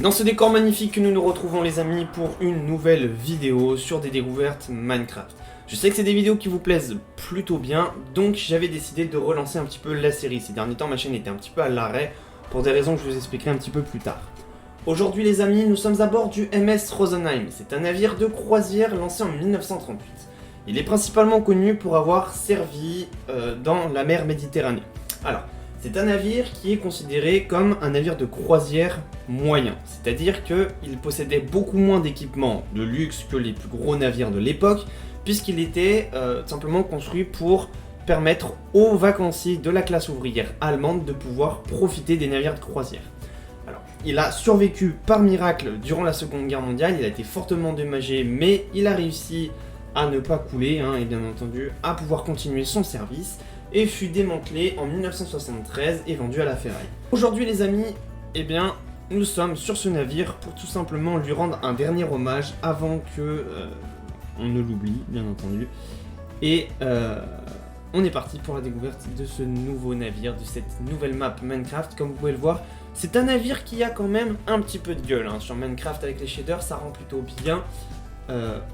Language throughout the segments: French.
C'est dans ce décor magnifique que nous nous retrouvons les amis pour une nouvelle vidéo sur des découvertes Minecraft. Je sais que c'est des vidéos qui vous plaisent plutôt bien, donc j'avais décidé de relancer un petit peu la série. Ces derniers temps ma chaîne était un petit peu à l'arrêt pour des raisons que je vous expliquerai un petit peu plus tard. Aujourd'hui les amis, nous sommes à bord du MS Rosenheim. C'est un navire de croisière lancé en 1938. Il est principalement connu pour avoir servi dans la mer Méditerranée. Alors, c'est un navire qui est considéré comme un navire de croisière moyen, c'est-à-dire qu'il possédait beaucoup moins d'équipements de luxe que les plus gros navires de l'époque, puisqu'il était simplement construit pour permettre aux vacanciers de la classe ouvrière allemande de pouvoir profiter des navires de croisière. Alors, il a survécu par miracle durant la Seconde Guerre mondiale, il a été fortement endommagé, mais il a réussi à ne pas couler, et bien entendu à pouvoir continuer son service, et fut démantelé en 1973 et vendu à la ferraille. Aujourd'hui les amis, nous sommes sur ce navire pour tout simplement lui rendre un dernier hommage avant que on ne l'oublie, bien entendu. Et on est parti pour la découverte de ce nouveau navire, de cette nouvelle map Minecraft. Comme vous pouvez le voir, c'est un navire qui a quand même un petit peu de gueule, sur Minecraft avec les shaders, ça rend plutôt bien.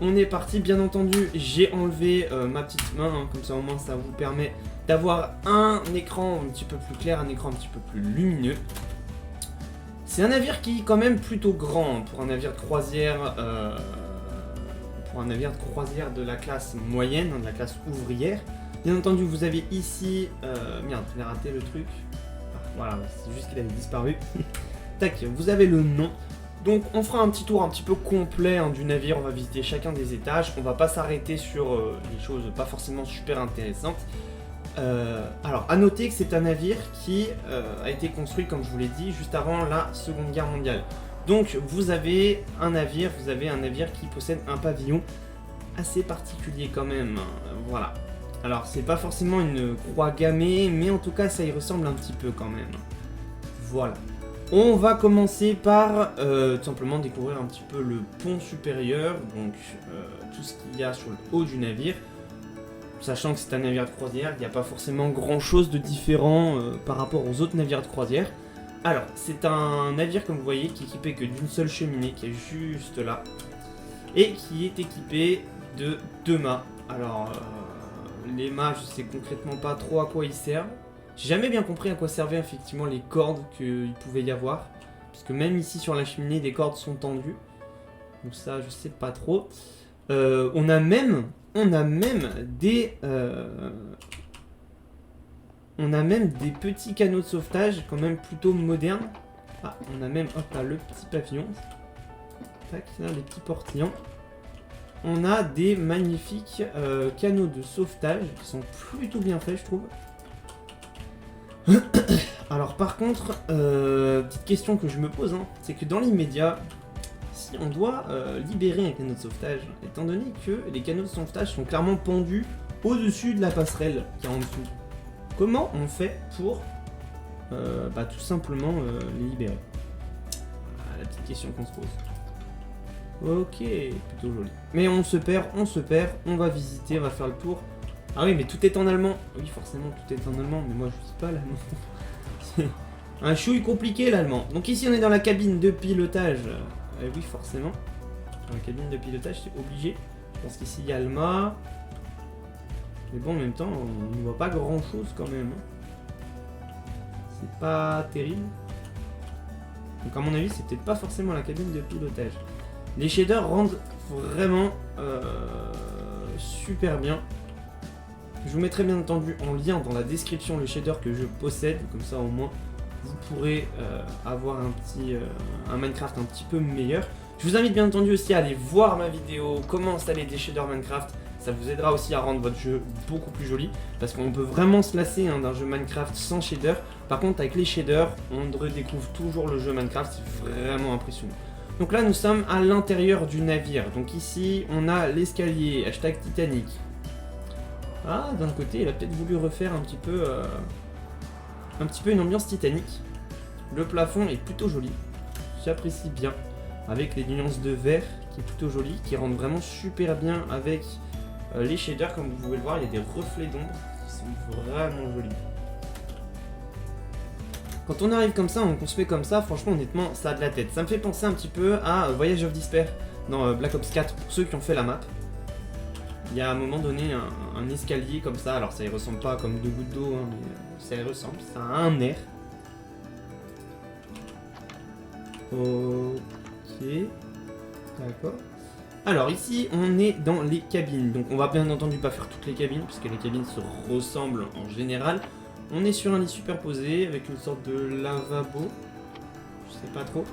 On est parti, bien entendu, j'ai enlevé ma petite main, comme ça au moins ça vous permet d'avoir un écran un petit peu plus clair, un écran un petit peu plus lumineux. C'est un navire qui est quand même plutôt grand pour un navire de croisière, de la classe moyenne, de la classe ouvrière. Bien entendu, vous avez ici, merde, j'ai raté le truc. Voilà, c'est juste qu'il avait disparu. Tac, vous avez le nom. Donc on fera un petit tour un petit peu complet du navire, on va visiter chacun des étages, on va pas s'arrêter sur les choses pas forcément super intéressantes. Alors à noter que c'est un navire qui a été construit, comme je vous l'ai dit, juste avant la Seconde Guerre mondiale. Donc vous avez un navire qui possède un pavillon assez particulier quand même, voilà. Alors c'est pas forcément une croix gammée, mais en tout cas ça y ressemble un petit peu quand même. Voilà. On va commencer par tout simplement découvrir un petit peu le pont supérieur, donc tout ce qu'il y a sur le haut du navire. Sachant que c'est un navire de croisière, il n'y a pas forcément grand chose de différent par rapport aux autres navires de croisière. Alors, c'est un navire comme vous voyez qui est équipé que d'une seule cheminée qui est juste là. Et qui est équipé de 2 mâts. Alors, les mâts, je sais concrètement pas trop à quoi ils servent. J'ai jamais bien compris à quoi servaient effectivement les cordes qu'il pouvait y avoir. Puisque même ici sur la cheminée, des cordes sont tendues. Donc ça, je sais pas trop. On a même des petits canaux de sauvetage quand même plutôt modernes. Ah, on a même, hop là, le petit pavillon. Tac, là, les petits portillons. On a des magnifiques canaux de sauvetage qui sont plutôt bien faits, je trouve. Alors par contre, petite question que je me pose, c'est que dans l'immédiat, si on doit libérer un canot de sauvetage, étant donné que les canaux de sauvetage sont clairement pendus au-dessus de la passerelle qui est en dessous, comment on fait pour tout simplement les libérer? La petite question qu'on se pose. Ok, plutôt joli. Mais on se perd, on va visiter, on va faire le tour. Ah oui, mais tout est en allemand. Oui, forcément, tout est en allemand, mais moi je sais pas l'allemand. C'est un chouille compliqué l'allemand. Donc ici on est dans la cabine de pilotage. Oui, forcément. Dans la cabine de pilotage, c'est obligé. Je pense qu'ici il y a le mât. Mais bon, en même temps, on ne voit pas grand chose quand même. C'est pas terrible. Donc à mon avis, c'est peut-être pas forcément la cabine de pilotage. Les shaders rendent vraiment super bien. Je vous mettrai bien entendu en lien dans la description le shader que je possède, comme ça au moins vous pourrez avoir un Minecraft un petit peu meilleur. Je vous invite bien entendu aussi à aller voir ma vidéo comment installer des shaders Minecraft. Ça vous aidera aussi à rendre votre jeu beaucoup plus joli, parce qu'on peut vraiment se lasser d'un jeu Minecraft sans shader. Par contre avec les shaders, on redécouvre toujours le jeu Minecraft, c'est vraiment impressionnant. Donc là nous sommes à l'intérieur du navire, donc ici on a l'escalier, hashtag Titanic. Ah, d'un côté, il a peut-être voulu refaire un petit peu une ambiance Titanic. Le plafond est plutôt joli, j'apprécie bien, avec les nuances de vert qui est plutôt joli, qui rendent vraiment super bien avec les shaders. Comme vous pouvez le voir, il y a des reflets d'ombre qui sont vraiment jolis. Quand on arrive comme ça, on construit comme ça, franchement, honnêtement, ça a de la tête. Ça me fait penser un petit peu à Voyage of Despair dans Black Ops 4, pour ceux qui ont fait la map. Il y a à un moment donné un escalier comme ça, alors ça y ressemble pas comme deux gouttes d'eau, hein, mais ça y ressemble, ça a un air. Ok, d'accord. Alors ici, on est dans les cabines, donc on va bien entendu pas faire toutes les cabines, puisque les cabines se ressemblent en général. On est sur un lit superposé, avec une sorte de lavabo, je sais pas trop.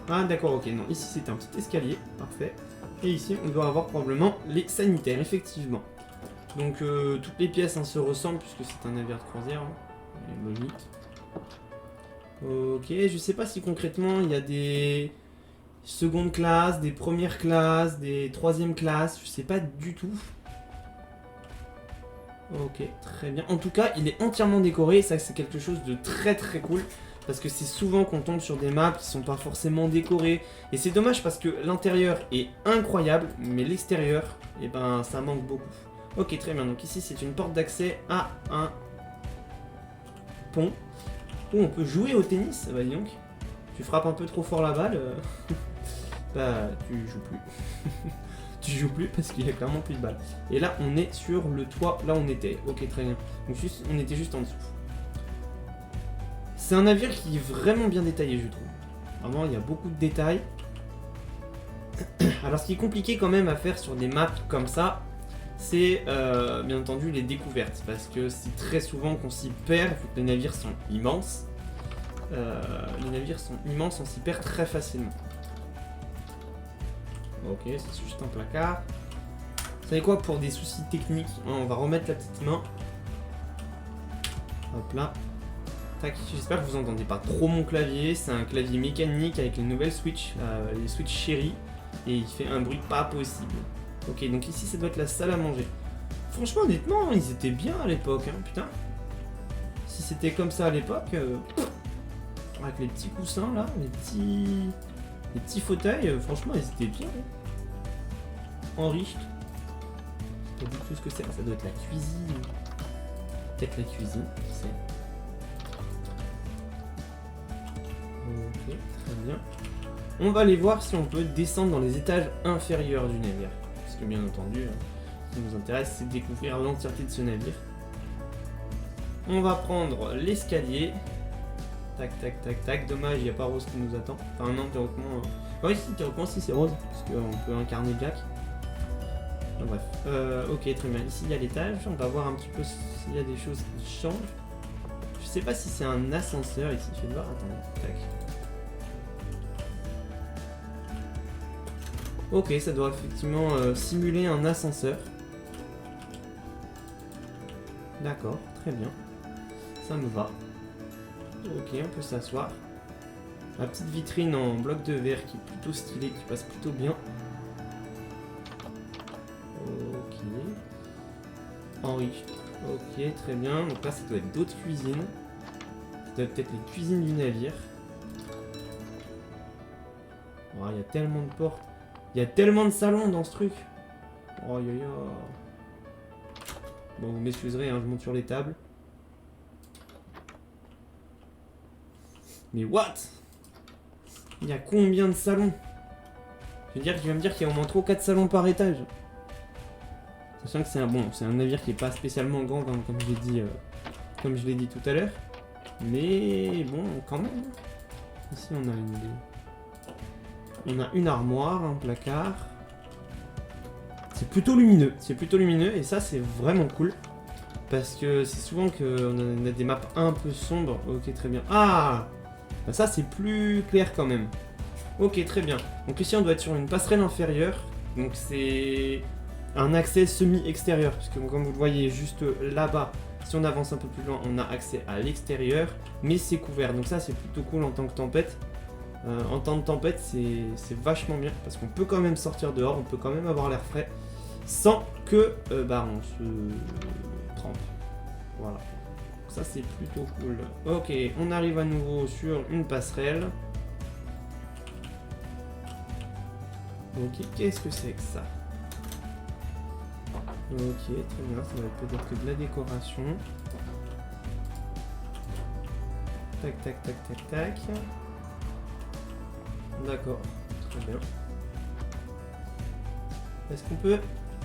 Ah d'accord, ok, non, ici c'est un petit escalier, parfait. Et ici, on doit avoir probablement les sanitaires, effectivement. Donc toutes les pièces se ressemblent, puisque c'est un navire de croisière, hein. Logique. Ok, je sais pas si concrètement il y a des secondes classes, des premières classes, des troisièmes classes, je sais pas du tout. Ok, très bien. En tout cas, il est entièrement décoré, ça c'est quelque chose de très très cool. Parce que c'est souvent qu'on tombe sur des maps qui sont pas forcément décorées. Et c'est dommage parce que l'intérieur est incroyable, mais l'extérieur, eh ben, ça manque beaucoup. Ok, très bien. Donc ici, c'est une porte d'accès à un pont où on peut jouer au tennis. Bah dis donc, tu frappes un peu trop fort la balle, bah tu joues plus. Tu joues plus parce qu'il y a clairement plus de balles. Et là, on est sur le toit. Là, on était. Ok, très bien. Donc on était juste en dessous. C'est un navire qui est vraiment bien détaillé, je trouve. Vraiment, il y a beaucoup de détails. Alors, ce qui est compliqué quand même à faire sur des maps comme ça, c'est bien entendu les découvertes. Parce que c'est très souvent qu'on s'y perd, vu que les navires sont immenses. On s'y perd très facilement. Ok, c'est juste un placard. Vous savez quoi, pour des soucis techniques, on va remettre la petite main. Hop là. J'espère que vous entendez pas trop mon clavier, c'est un clavier mécanique avec les nouvelles Switch, les Switch Cherry, et il fait un bruit pas possible. Ok, donc ici ça doit être la salle à manger. Franchement, honnêtement, ils étaient bien à l'époque, hein, putain. Si c'était comme ça à l'époque, avec les petits coussins là, les petits fauteuils, franchement, ils étaient bien. Enrichis. Je sais pas du tout ce que c'est, ça doit être la cuisine. Peut-être la cuisine, qui sait. Ok, très bien. On va aller voir si on peut descendre dans les étages inférieurs du navire. Parce que bien entendu, ce qui nous intéresse, c'est de découvrir l'entièreté de ce navire. On va prendre l'escalier. Tac, tac, tac, tac. Dommage, il n'y a pas Rose qui nous attend. Enfin non, théoriquement... Oui, si, théoriquement, si, c'est Rose. Parce qu'on peut incarner Jack. Enfin, bref. Ok, très bien. Ici, il y a l'étage. On va voir un petit peu s'il y a des choses qui changent. Je sais pas si c'est un ascenseur ici. Je vais voir. Attendez. Tac. Ok, ça doit effectivement simuler un ascenseur. D'accord, très bien. Ça me va. Ok, on peut s'asseoir. La petite vitrine en bloc de verre qui est plutôt stylée, qui passe plutôt bien. Ok. Henri. Ok, très bien. Donc là, ça doit être d'autres cuisines. Ça doit être peut-être les cuisines du navire. Oh, il y a tellement de portes. Il y a tellement de salons dans ce truc. Oh, yo, yo. Bon, vous m'excuserez, hein, je monte sur les tables. Mais what? Il y a combien de salons? Je veux dire, tu vas me dire qu'il y a au moins 3 ou 4 salons par étage. Sachant que c'est un navire qui est pas spécialement grand, comme je l'ai dit tout à l'heure. Mais bon, quand même. Ici, on a une armoire, un placard. C'est plutôt lumineux, et ça, c'est vraiment cool. Parce que c'est souvent qu'on a des maps un peu sombres. Ok, très bien. Ah! Bah ça, c'est plus clair quand même. Ok, très bien. Donc ici, on doit être sur une passerelle inférieure. Donc c'est un accès semi-extérieur. Puisque comme vous le voyez juste là-bas, si on avance un peu plus loin, on a accès à l'extérieur. Mais c'est couvert. Donc ça, c'est plutôt cool en tant que tempête. En temps de tempête, c'est vachement bien. Parce qu'on peut quand même sortir dehors. On peut quand même avoir l'air frais. Sans que on se trempe. Voilà. Ça, c'est plutôt cool. Ok, on arrive à nouveau sur une passerelle. Ok, qu'est-ce que c'est que ça? Ok, très bien, ça va être peut-être que de la décoration. Tac, tac, tac, tac, tac. D'accord, très bien. Est-ce qu'on peut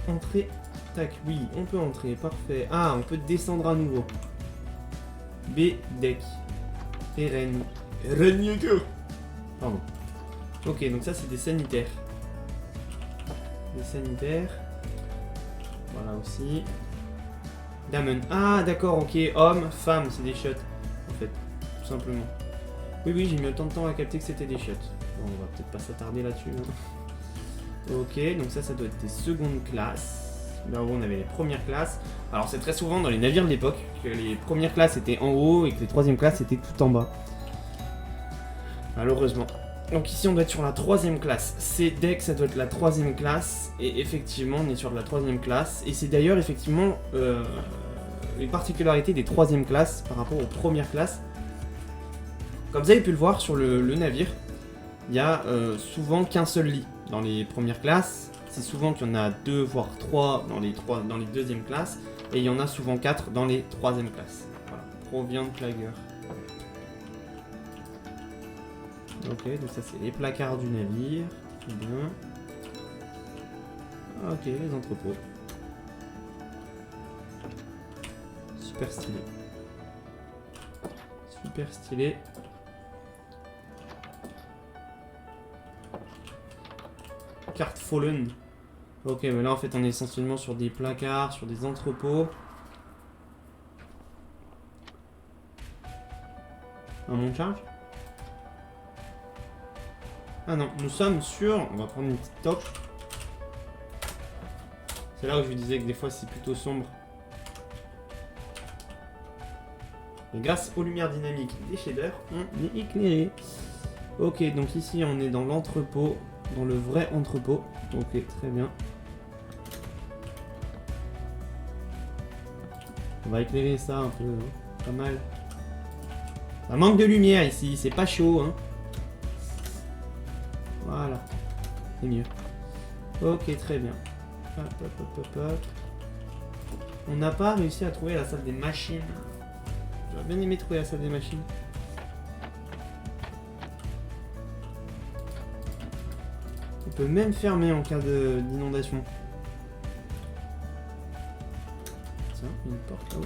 entrer? Tac, oui, on peut entrer, parfait. Ah, on peut descendre à nouveau. B, deck. Terrain. Pardon. Ok, donc ça c'est des sanitaires. Des sanitaires. Voilà aussi. Damen. Ah, d'accord, ok. Homme, femme, c'est des shots. En fait, tout simplement. Oui, oui, j'ai mis autant de temps à capter que c'était des shots. Bon, on va peut-être pas s'attarder là-dessus. Hein. Ok, donc ça doit être des secondes classes. Là où on avait les premières classes. Alors c'est très souvent dans les navires de l'époque que les premières classes étaient en haut et que les troisième classes étaient tout en bas. Malheureusement. Donc ici on doit être sur la troisième classe. C'est deck, ça doit être la troisième classe. Et effectivement on est sur de la troisième classe. Et c'est d'ailleurs effectivement une particularité des troisième classes par rapport aux premières classes. Comme vous avez pu le voir sur le navire, il y a souvent qu'un seul lit dans les premières classes. C'est souvent qu'il y en a 2 voire 3 dans les deuxièmes classes. Et il y en a souvent 4 dans les troisièmes classes. Voilà, Proviant Plager. Ok, donc ça c'est les placards du navire. Très bien. Ok, les entrepôts. Super stylé. Super stylé. Carte Fallen. Ok, mais là en fait on est essentiellement sur des placards, sur des entrepôts. Un monte charge. Ah non, nous sommes sur... On va prendre une petite top. C'est là où je vous disais que des fois c'est plutôt sombre. Et grâce aux lumières dynamiques des shaders, on est éclairé. Ok, donc ici on est dans l'entrepôt. Dans le vrai entrepôt. Ok, très bien. On va éclairer ça un peu, hein. Pas mal. Ça manque de lumière ici, c'est pas chaud, hein. Voilà, c'est mieux. Ok, très bien. Hop, hop, hop, hop, hop. On n'a pas réussi à trouver la salle des machines. J'aurais bien aimé trouver la salle des machines. On peut même fermer en cas d'inondation. Tiens, une porte là-haut.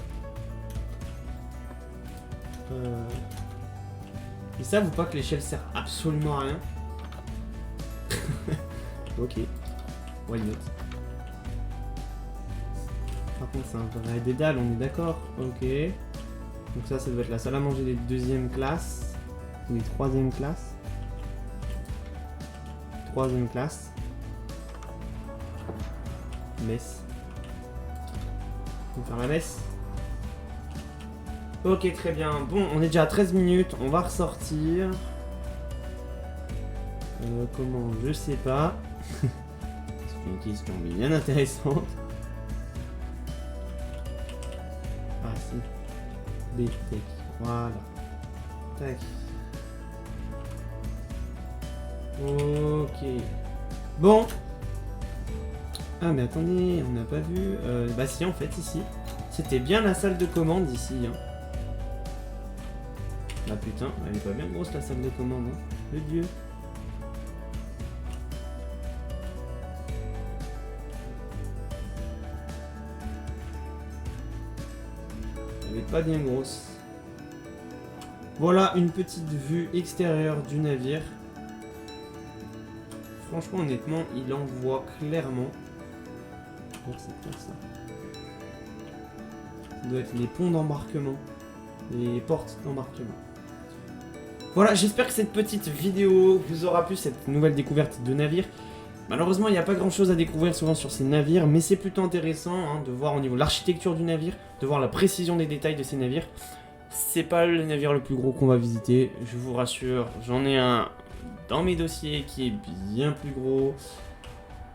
Ils savent ou pas que l'échelle sert absolument à rien? Ok. Why not? Par contre, c'est un vrai dédale, on est d'accord? Ok. Donc ça doit être la salle à manger des deuxièmes classes. Ou des troisièmes classes. Troisième classe. Messe. On va faire la messe. Ok, très bien. Bon, on est déjà à 13 minutes. On va ressortir. Comment? Je sais pas. C'est une question bien intéressante. Ah si. B-Tech. Voilà. Tac. Ok. Bon. Ah mais attendez, on n'a pas vu. Bah si, en fait, ici. C'était bien la salle de commande ici. Hein. Ah putain, elle est pas bien grosse la salle de commande. Hein. Le dieu. Elle est pas bien grosse. Voilà une petite vue extérieure du navire. Franchement, honnêtement, il en voit clairement. C'est quoi ça? Ça doit être les ponts d'embarquement. Les portes d'embarquement. Voilà, j'espère que cette petite vidéo vous aura plu, cette nouvelle découverte de navire. Malheureusement, il n'y a pas grand chose à découvrir souvent sur ces navires, mais c'est plutôt intéressant hein, de voir au niveau de l'architecture du navire, de voir la précision des détails de ces navires. C'est pas le navire le plus gros qu'on va visiter, je vous rassure, j'en ai un dans mes dossiers qui est bien plus gros.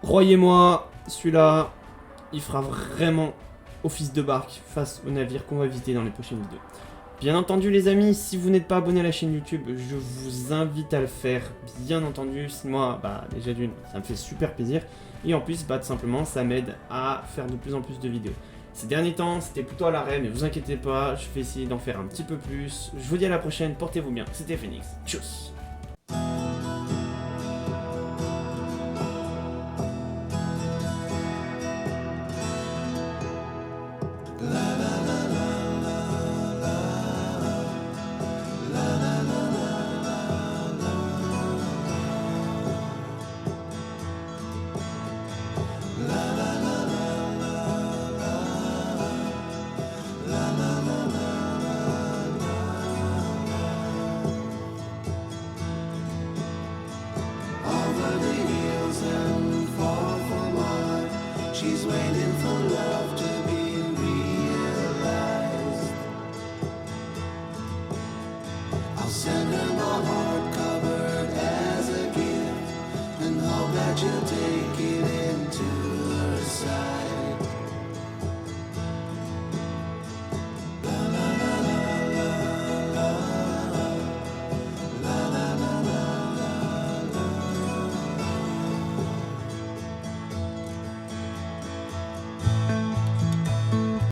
Croyez-moi, celui-là, il fera vraiment office de barque face au navire qu'on va visiter dans les prochaines vidéos. Bien entendu les amis, si vous n'êtes pas abonné à la chaîne YouTube, je vous invite à le faire, bien entendu. Moi, bah déjà d'une, ça me fait super plaisir. Et en plus, bah tout simplement, ça m'aide à faire de plus en plus de vidéos. Ces derniers temps, c'était plutôt à l'arrêt, mais vous inquiétez pas, je vais essayer d'en faire un petit peu plus. Je vous dis à la prochaine, portez-vous bien, c'était Phoenix. Tchuss.